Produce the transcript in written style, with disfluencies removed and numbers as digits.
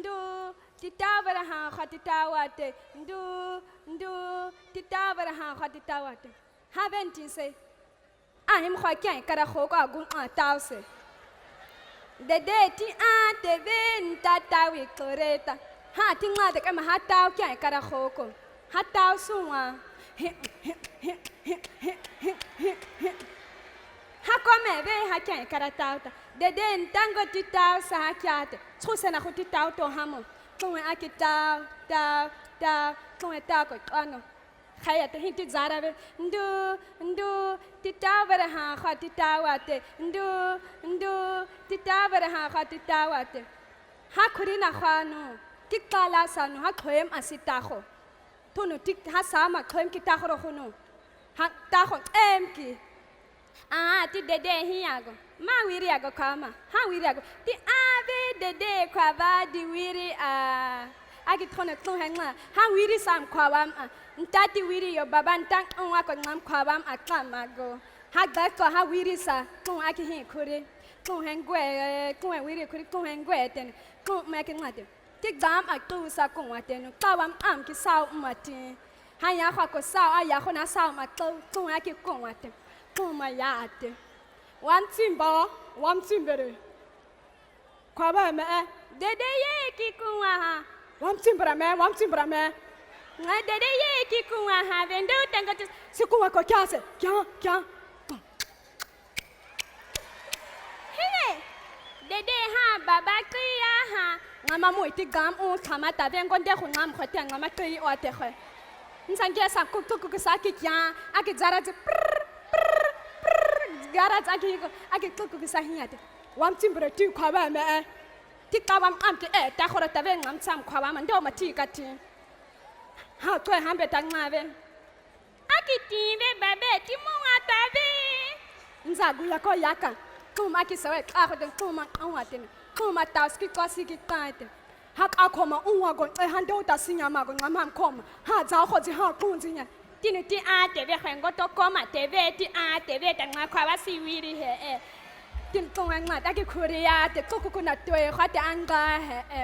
ndu titawara ha khatitawate ndu titawara ha khatitawate haven't say ahim khakyan kara khoko agun atawse dede ti ate ven tatawi koreta ha tinga de kama hataw kyan kara khoko hataw suwa ha come ve ha kyan kara tawta dede ntango titaw sa hakyate tsusena khutitaw to hamo kung akitaw taw kung taw ko ano khaya te hinti zarabe ndu titawara ha khatitawate ndu titawara ha khatitawate ha khurina khanu tikala sanu ha khoyem asitaho tunu tik ha sama khoyem kitaho khunu ha taho emki ti dede hiyago ma wiri yago kama ha wiri yago ti ave dede kwa ba di wiri agi tone tun hangla ha wiri sam kwawam ntati wiri yo baba ntang onwa ko ngam kwawam akamago ha ga ko ha wiri sa tun aki hin kure tun hangwe tun wiri kure tun hangwe ten tun ma ki ngate ti gam atu sa ko waten kwawam ki saw mati ha ya ko saw aya ko na saw ma tun aki ko waten tun ma yaate one timbere kwaba me dede ye ki kuwa ha one timbra me nga dede ye ki kuwa ha vendo tanga sikuwa ko kyase kya hey dede ha baba kriya ha ngama mo iti gam o kama ta vengo nde ko ngam khote ngama kri o te kho nsange sa ku sa ki kya akizara je garat agi kuku sahiyate wam timbere ti kwaba me ti kawam amke ta khora tabe ngam sam kwaba man do mati kati ha to hambe tangave aki tibe babe ti mo atabe nzagu yako yaka kuma ki sawe ka khote kuma awate kuma taski kwasiki kate hak akoma unwago hande utasinya mago ngam koma ha za khozi ha kunzinya tinu ti tebe khengo to koma tebe ti tebe tanga khwa si wiri he tin tong ngma ta ki khuriya te kokuna toy khate anga he